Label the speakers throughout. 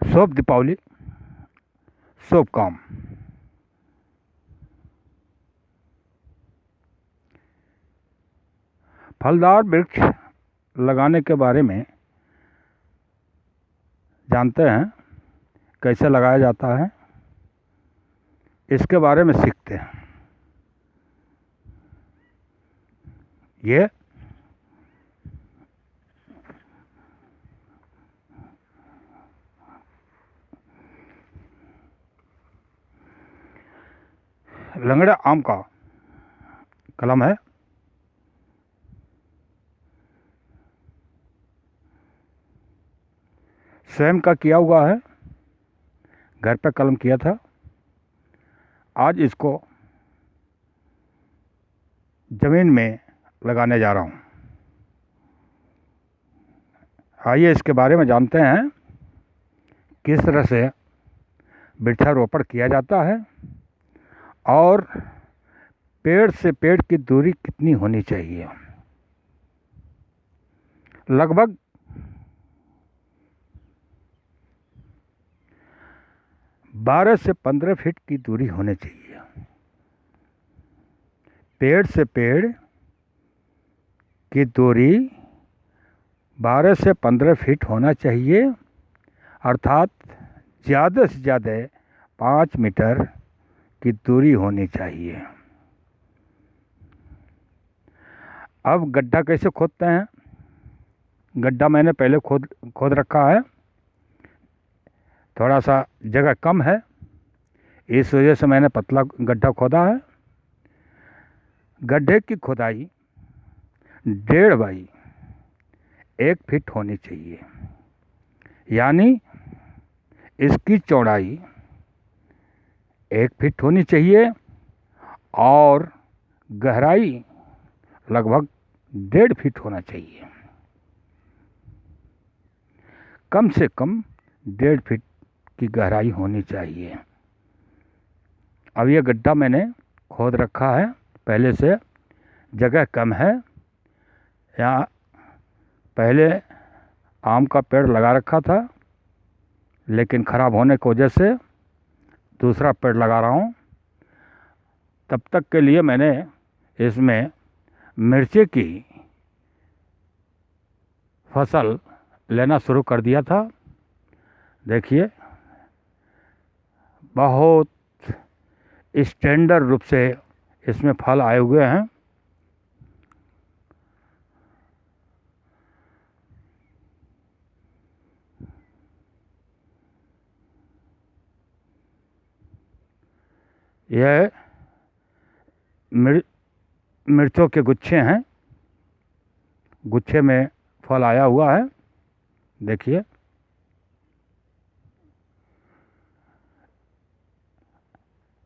Speaker 1: शुभ दीपावली, शुभ काम। फलदार वृक्ष लगाने के बारे में जानते हैं, कैसे लगाया जाता है, इसके बारे में सीखते हैं। ये लंगड़ा आम का कलम है। स्वयं का किया हुआ है, घर पे कलम किया था। आज इसको ज़मीन में लगाने जा रहा हूँ। आइए इसके बारे में जानते हैं, किस तरह से वृक्षारोपण किया जाता है और पेड़ से पेड़ की दूरी कितनी होनी चाहिए। लगभग 12 से 15 फीट की दूरी होनी चाहिए। पेड़ से पेड़ की दूरी 12 से 15 फीट होना चाहिए, अर्थात ज़्यादा से ज़्यादा 5 मीटर की दूरी होनी चाहिए। अब गड्ढा कैसे खोदते हैं। गड्ढा मैंने पहले खोद रखा है। थोड़ा सा जगह कम है, इस वजह से मैंने पतला गड्ढा खोदा है। गड्ढे की खुदाई 1.5 बाई 1 फीट होनी चाहिए, यानी इसकी चौड़ाई 1 फीट होनी चाहिए और गहराई लगभग 1.5 फीट होना चाहिए। कम से कम 1.5 फीट की गहराई होनी चाहिए। अब ये गड्ढा मैंने खोद रखा है पहले से, जगह कम है। यहाँ पहले आम का पेड़ लगा रखा था, लेकिन ख़राब होने की वजह से दूसरा पेड़ लगा रहा हूँ। तब तक के लिए मैंने इसमें मिर्ची की फसल लेना शुरू कर दिया था। देखिए, बहुत स्टैंडर्ड रूप से इसमें फल आए हुए हैं। यह मिर्चों के गुच्छे हैं, गुच्छे में फल आया हुआ है। देखिए,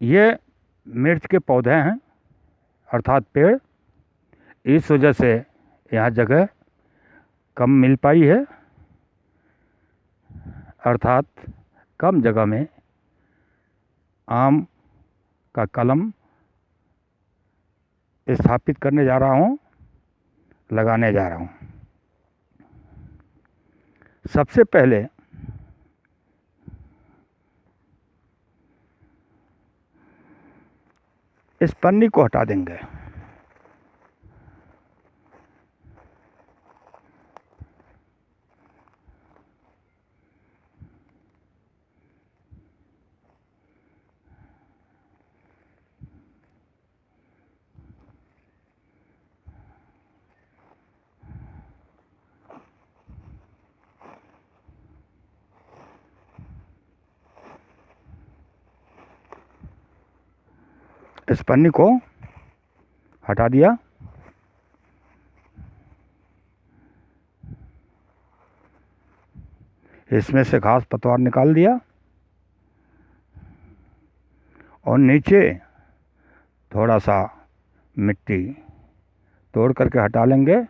Speaker 1: ये मिर्च के पौधे हैं, अर्थात पेड़। इस वजह से यहाँ जगह कम मिल पाई है, अर्थात कम जगह में आम का कलम स्थापित करने जा रहा हूँ, लगाने जा रहा हूँ। सबसे पहले इस पन्नी को हटा देंगे। इस पन्नी को हटा दिया। इसमें से घास पतवार निकाल दिया और नीचे थोड़ा सा मिट्टी तोड़ करके हटा लेंगे।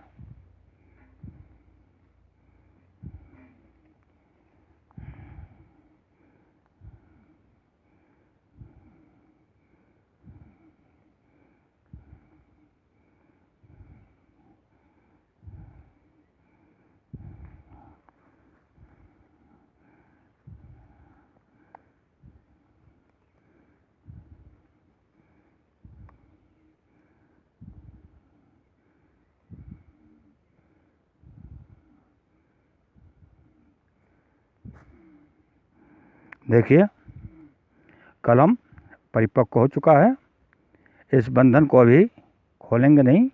Speaker 1: देखिए कलम परिपक्व हो चुका है। इस बंधन को अभी खोलेंगे नहीं।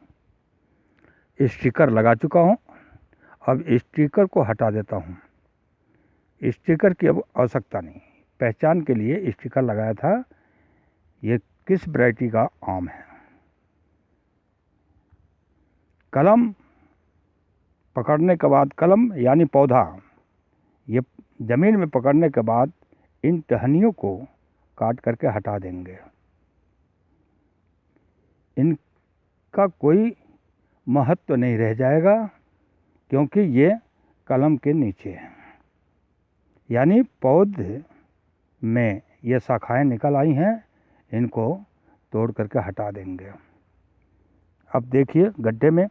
Speaker 1: स्टिकर लगा चुका हूँ। अब स्टिकर को हटा देता हूँ। स्टिकर की अब आवश्यकता नहीं। पहचान के लिए स्टिकर लगाया था। ये किस वैरायटी का आम है। कलम पकड़ने के बाद, कलम यानी पौधा, ये ज़मीन में पकड़ने के बाद इन टहनियों को काट करके हटा देंगे। इनका कोई महत्व नहीं रह जाएगा, क्योंकि ये कलम के नीचे है। यानी पौधे में ये शाखाएं निकल आई हैं, इनको तोड़ करके हटा देंगे। अब देखिए गड्ढे में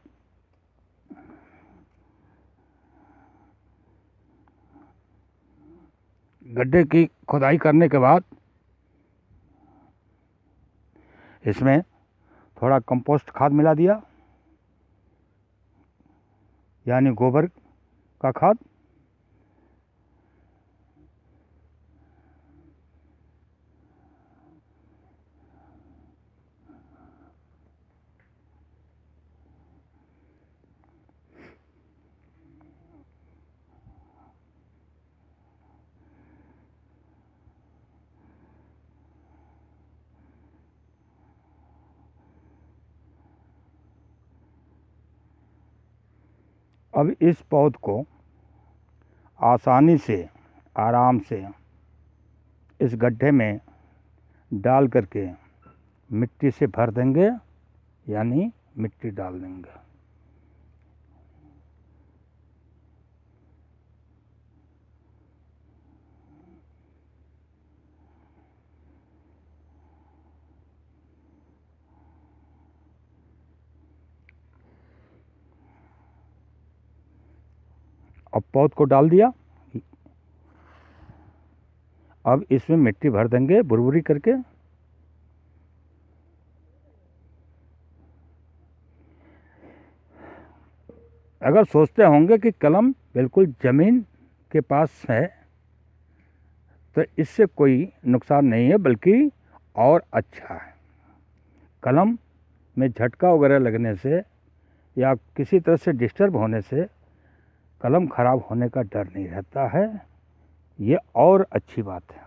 Speaker 1: गड्ढे की खुदाई करने के बाद इसमें थोड़ा कंपोस्ट खाद मिला दिया, यानी गोबर का खाद। अब इस पौध को आसानी से, आराम से इस गड्ढे में डाल करके मिट्टी से भर देंगे, यानी मिट्टी डाल देंगे। अब पौध को डाल दिया। अब इसमें मिट्टी भर देंगे बुरबुरी करके। अगर सोचते होंगे कि कलम बिल्कुल ज़मीन के पास है, तो इससे कोई नुकसान नहीं है, बल्कि और अच्छा है। कलम में झटका वगैरह लगने से या किसी तरह से डिस्टर्ब होने से कलम ख़राब होने का डर नहीं रहता है। ये और अच्छी बात है।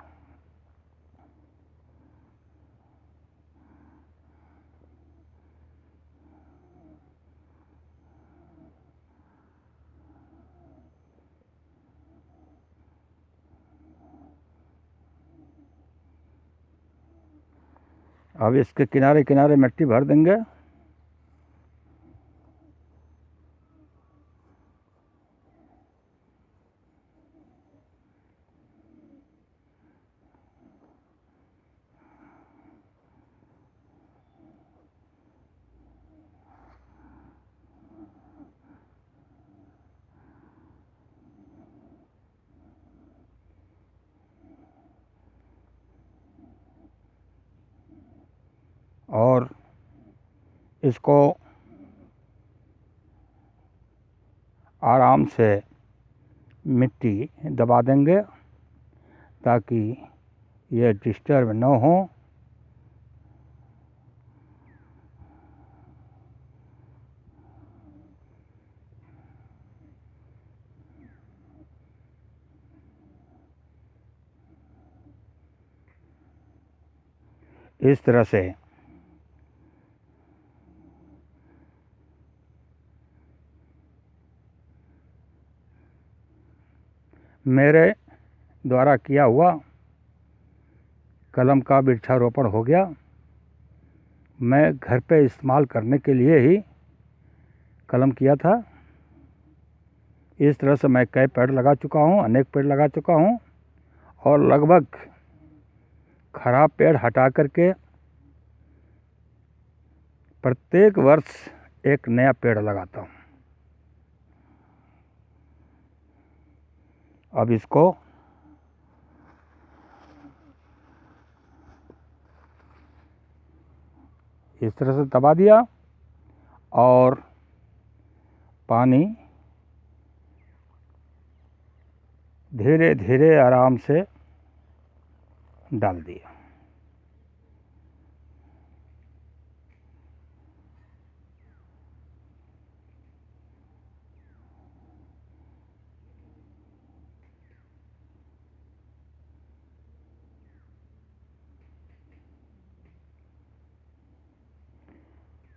Speaker 1: अब इसके किनारे किनारे मिट्टी भर देंगे। और इसको आराम से मिट्टी दबा देंगे, ताकि ये डिस्टर्ब न हो। इस तरह से मेरे द्वारा किया हुआ कलम का वृक्षारोपण हो गया। मैं घर पे इस्तेमाल करने के लिए ही कलम किया था। इस तरह से मैं कई पेड़ लगा चुका हूँ, अनेक पेड़ लगा चुका हूँ, और लगभग खराब पेड़ हटा करके प्रत्येक वर्ष एक नया पेड़ लगाता हूँ। अब इसको इस तरह से दबा दिया, और पानी धीरे धीरे आराम से डाल दिए।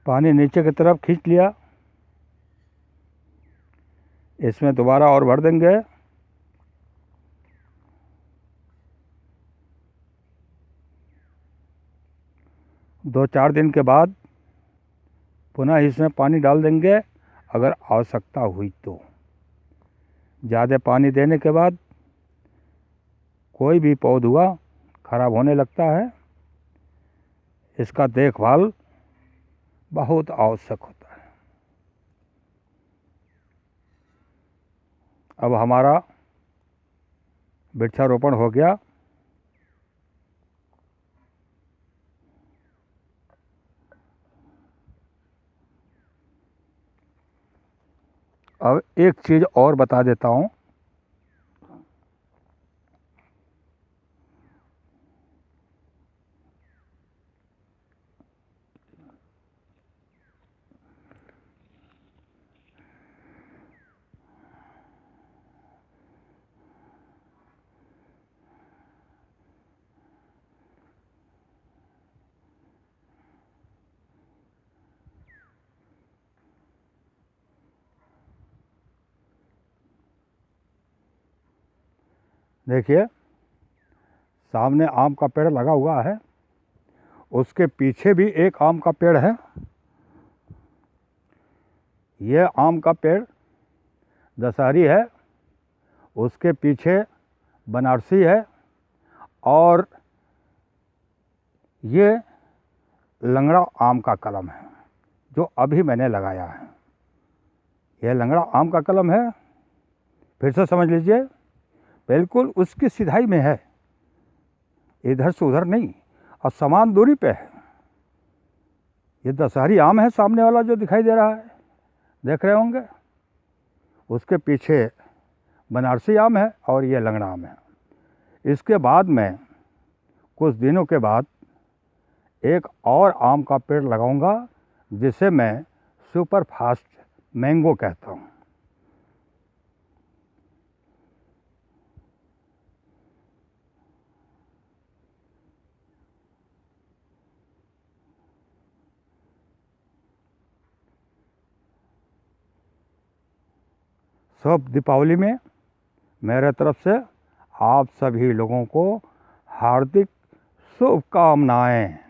Speaker 1: पानी नीचे की तरफ खींच लिया। इसमें दोबारा और भर देंगे। दो चार दिन के बाद पुनः इसमें पानी डाल देंगे अगर आवश्यकता हुई तो। ज़्यादा पानी देने के बाद कोई भी पौधा खराब होने लगता है। इसका देखभाल बहुत आवश्यक होता है। अब हमारा वृक्षारोपण हो गया। अब एक चीज़ और बता देता हूँ। देखिए, सामने आम का पेड़ लगा हुआ है, उसके पीछे भी एक आम का पेड़ है। ये आम का पेड़ दशहरी है, उसके पीछे बनारसी है, और ये लंगड़ा आम का कलम है जो अभी मैंने लगाया है। यह लंगड़ा आम का कलम है। फिर से समझ लीजिए, बिल्कुल उसकी सिधाई में है, इधर से उधर नहीं, और समान दूरी पे है। ये दशहरी आम है सामने वाला जो दिखाई दे रहा है, देख रहे होंगे। उसके पीछे बनारसी आम है और ये लंगड़ा आम है। इसके बाद में कुछ दिनों के बाद एक और आम का पेड़ लगाऊंगा जिसे मैं सुपर फास्ट मैंगो कहता हूँ। शुभ दीपावली में मेरे तरफ से आप सभी लोगों को हार्दिक शुभकामनाएं।